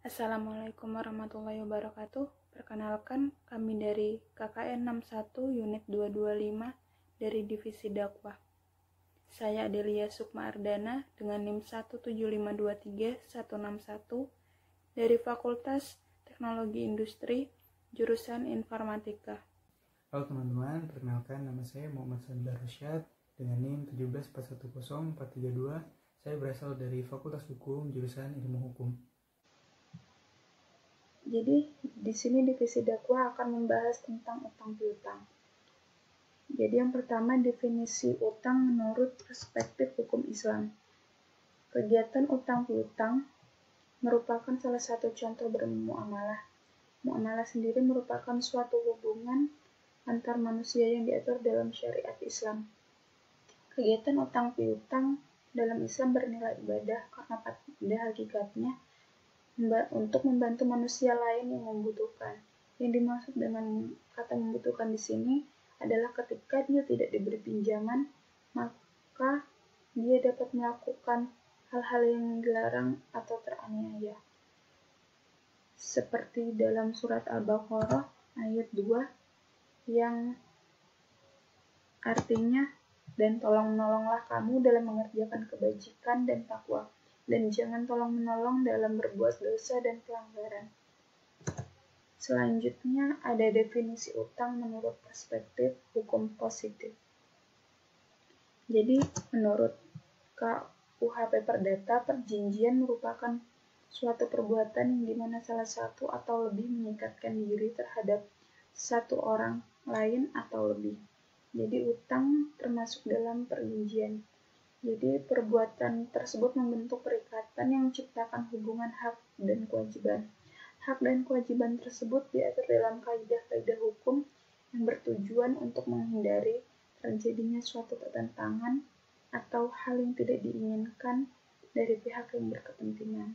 Assalamualaikum warahmatullahi wabarakatuh. Perkenalkan, kami dari KKN 61 Unit 225 dari Divisi Dakwah. Saya Adelia Sukma Ardana dengan NIM 17523-161 dari Fakultas Teknologi Industri, jurusan Informatika. Halo teman-teman, perkenalkan nama saya Muhammad Sadar Rasyad dengan NIM 174104332. Saya berasal dari Fakultas Hukum, jurusan Ilmu Hukum. Jadi, di sini Divisi Dakwah akan membahas tentang utang piutang. Jadi, yang pertama definisi utang menurut perspektif hukum Islam. Kegiatan utang piutang merupakan salah satu contoh bermuamalah. Muamalah sendiri merupakan suatu hubungan antar manusia yang diatur dalam syariat Islam. Kegiatan utang piutang dalam Islam bernilai ibadah karena pada hakikatnya untuk membantu manusia lain yang membutuhkan. Yang dimaksud dengan kata membutuhkan di sini adalah ketika dia tidak diberi pinjaman, maka dia dapat melakukan hal-hal yang dilarang atau teraniaya. Seperti dalam surat Al-Baqarah ayat 2 yang artinya, dan tolong-menolonglah kamu dalam mengerjakan kebajikan dan takwa, dan jangan tolong-menolong dalam berbuat dosa dan pelanggaran. Selanjutnya ada definisi utang menurut perspektif hukum positif. Jadi menurut KUHP Perdata, perjanjian merupakan suatu perbuatan yang dimana salah satu atau lebih mengikatkan diri terhadap satu orang lain atau lebih. Jadi utang termasuk dalam perjanjian. Jadi perbuatan tersebut membentuk perikatan yang menciptakan hubungan hak dan kewajiban. Hak dan kewajiban tersebut diatur dalam kaidah-kaidah hukum yang bertujuan untuk menghindari terjadinya suatu pertentangan atau hal yang tidak diinginkan dari pihak yang berkepentingan.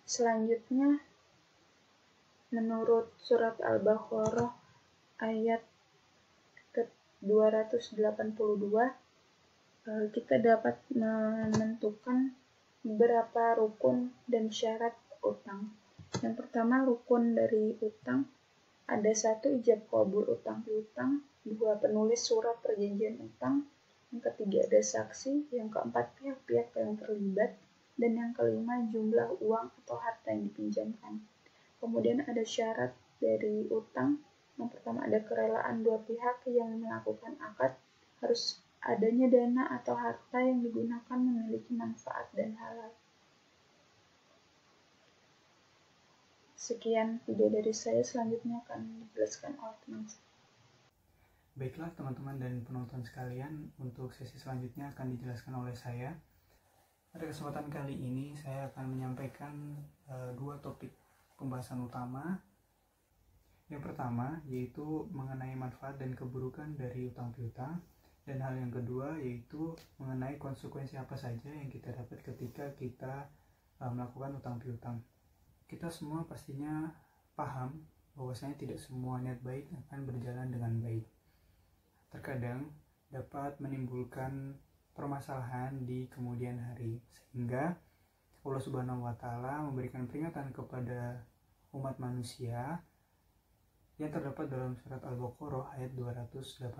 Selanjutnya, menurut surat Al-Baqarah ayat ke-282, kita dapat menentukan beberapa rukun dan syarat utang. Yang pertama, rukun dari utang ada 1. Ijab qabul utang piutang, 2. Penulis surat perjanjian utang, yang ketiga ada saksi, yang keempat pihak-pihak yang terlibat, dan yang kelima jumlah uang atau harta yang dipinjamkan. Kemudian ada syarat dari utang. Yang pertama ada kerelaan dua pihak yang melakukan akad, harus adanya dana atau harta yang digunakan memiliki manfaat dan halal. Sekian video dari saya, selanjutnya akan dijelaskan oleh teman saya. Baiklah teman-teman dan penonton sekalian, untuk sesi selanjutnya akan dijelaskan oleh saya. Pada kesempatan kali ini saya akan menyampaikan dua topik pembahasan utama. Yang pertama yaitu mengenai manfaat dan keburukan dari utang piutang, dan hal yang kedua yaitu mengenai konsekuensi apa saja yang kita dapat ketika kita melakukan utang piutang. Kita semua pastinya paham bahwasanya tidak semua niat baik akan berjalan dengan baik. Terkadang dapat menimbulkan permasalahan di kemudian hari, sehingga Allah Subhanahu wa Ta'ala memberikan peringatan kepada umat manusia yang terdapat dalam surat Al-Baqarah ayat 282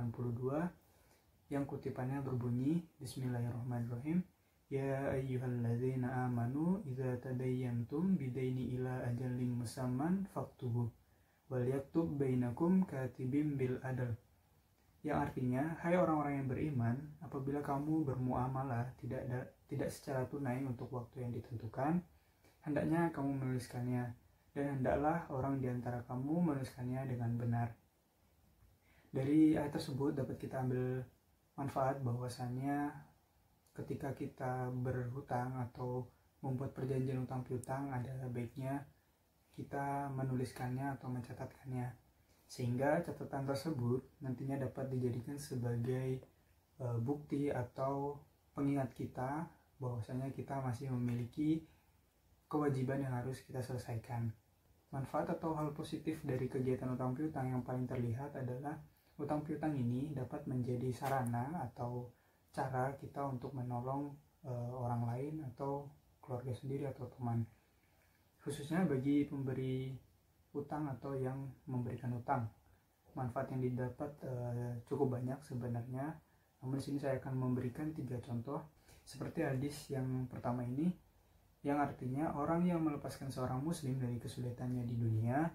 yang kutipannya berbunyi, Bismillahirrahmanirrahim, Ya ayyuhalladzina amanu idza tadayyantum bidaini ila ajalin musamman faktubu wal yaktub bainakum katibim bil adl. Yang artinya, hai orang-orang yang beriman, apabila kamu bermuamalah tidak secara tunai untuk waktu yang ditentukan, hendaknya kamu menuliskannya, dan hendaklah orang di antara kamu menuliskannya dengan benar. Dari ayat tersebut dapat kita ambil manfaat bahwasannya ketika kita berhutang atau membuat perjanjian utang piutang, ada baiknya kita menuliskannya atau mencatatkannya, sehingga catatan tersebut nantinya dapat dijadikan sebagai bukti atau pengingat kita bahwasanya kita masih memiliki kewajiban yang harus kita selesaikan. Manfaat atau hal positif dari kegiatan utang piutang yang paling terlihat adalah utang piutang ini dapat menjadi sarana atau cara kita untuk menolong orang lain atau keluarga sendiri atau teman. khususnya bagi pemberi utang atau yang memberikan utang. Manfaat yang didapat cukup banyak sebenarnya. Namun di sini saya akan memberikan 3 contoh seperti hadis yang pertama ini, yang artinya orang yang melepaskan seorang muslim dari kesulitannya di dunia,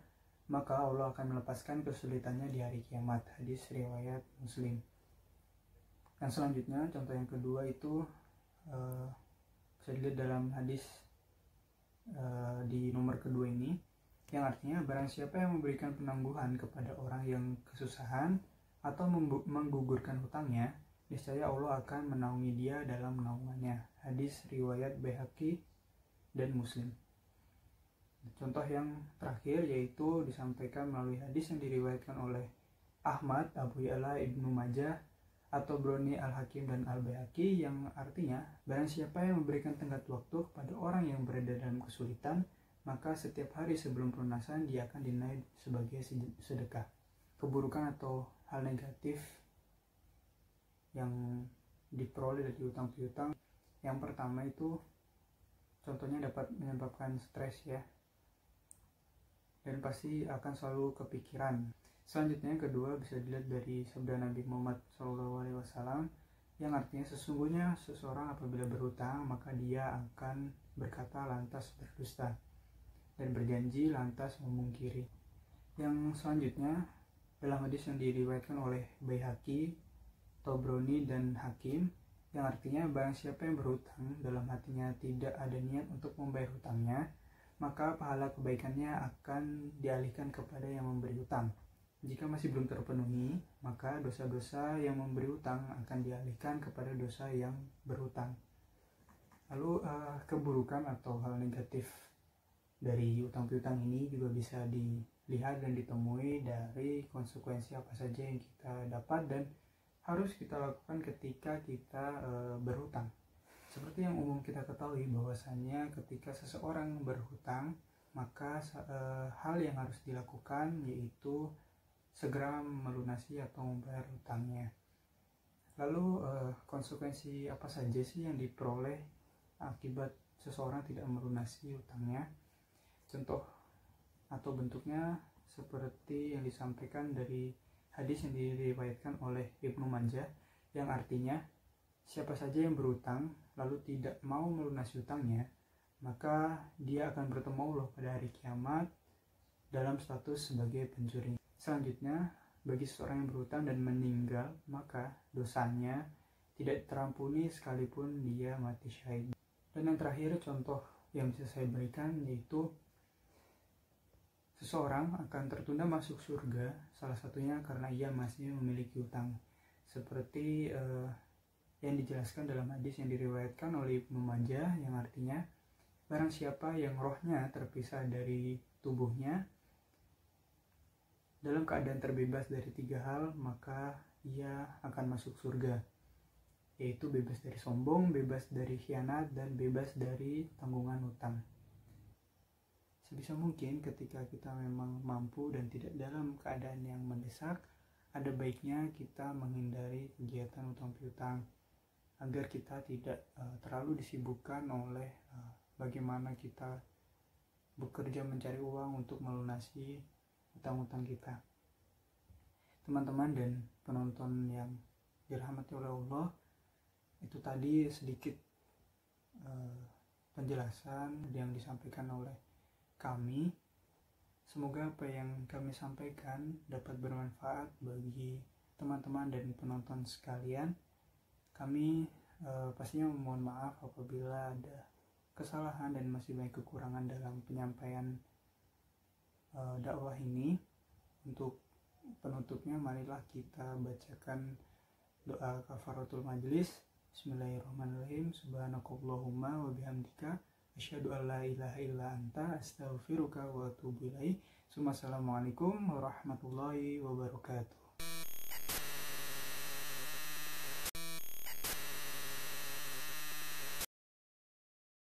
maka Allah akan melepaskan kesulitannya di hari kiamat. Hadis riwayat Muslim. Yang selanjutnya, contoh yang kedua itu bisa dilihat dalam hadis di nomor kedua ini, yang artinya barang siapa yang memberikan penangguhan kepada orang yang kesusahan atau menggugurkan hutangnya, niscaya Allah akan menaungi dia dalam naungannya. Hadis riwayat Baihaqi dan Muslim. Contoh yang terakhir yaitu disampaikan melalui hadis yang diriwayatkan oleh Ahmad, Abu Ya'la, Ibnu Majah, atau Broni, Al-Hakim, dan Al-Baihaqi, yang artinya barang siapa yang memberikan tenggat waktu kepada orang yang berada dalam kesulitan, maka setiap hari sebelum pelunasan dia akan dinilai sebagai sedekah. Keburukan atau hal negatif yang diperoleh dari utang piutang, yang pertama itu contohnya dapat menyebabkan stres ya, dan pasti akan selalu kepikiran. Selanjutnya yang kedua bisa dilihat dari sabda Nabi Muhammad SAW, yang artinya sesungguhnya seseorang apabila berhutang maka dia akan berkata lantas berdusta dan berjanji lantas memungkiri. Yang selanjutnya dalam hadis yang diriwayatkan oleh Baihaqi, Tobroni, dan Hakim, yang artinya barang siapa yang berhutang dalam hatinya tidak ada niat untuk membayar hutangnya, maka pahala kebaikannya akan dialihkan kepada yang memberi hutang. Jika masih belum terpenuhi, maka dosa-dosa yang memberi hutang akan dialihkan kepada dosa yang berhutang. Lalu keburukan atau hal negatif dari utang piutang ini juga bisa dilihat dan ditemui dari konsekuensi apa saja yang kita dapat dan harus kita lakukan ketika kita berhutang. Seperti yang umum kita ketahui bahwasannya ketika seseorang berhutang, maka hal yang harus dilakukan yaitu segera melunasi atau membayar hutangnya. Lalu konsekuensi apa saja sih yang diperoleh akibat seseorang tidak melunasi hutangnya? Contoh atau bentuknya seperti yang disampaikan dari hadis yang diriwayatkan oleh Ibnu Majah, yang artinya siapa saja yang berhutang lalu tidak mau melunasi hutangnya, maka dia akan bertemu Allah pada hari kiamat dalam status sebagai pencuri. Selanjutnya, bagi seseorang yang berhutang dan meninggal, maka dosanya tidak terampuni sekalipun dia mati syahid. Dan yang terakhir, contoh yang bisa saya berikan yaitu seseorang akan tertunda masuk surga, salah satunya karena ia masih memiliki hutang. Seperti yang dijelaskan dalam hadis yang diriwayatkan oleh Ibnu Majah, yang artinya barang siapa yang rohnya terpisah dari tubuhnya dalam keadaan terbebas dari 3 hal, maka ia akan masuk surga, yaitu bebas dari sombong, bebas dari khianat, dan bebas dari tanggungan hutang. Sebisa mungkin ketika kita memang mampu dan tidak dalam keadaan yang mendesak, ada baiknya kita menghindari kegiatan utang piutang agar kita tidak terlalu disibukkan oleh bagaimana kita bekerja mencari uang untuk melunasi utang-utang kita. Teman-teman dan penonton yang dirahmati oleh Allah, itu tadi sedikit penjelasan yang disampaikan oleh kami. Semoga apa yang kami sampaikan dapat bermanfaat bagi teman-teman dan penonton sekalian. Kami pastinya memohon maaf apabila ada kesalahan dan masih banyak kekurangan dalam penyampaian dakwah ini. Untuk penutupnya, marilah kita bacakan doa kafaratul majlis. Bismillahirrahmanirrahim. Subhanakallahumma wa bihamdika asyhadu an la ilaha illa anta astaghfiruka wa atubu ilaik. Assalamualaikum warahmatullahi wabarakatuh.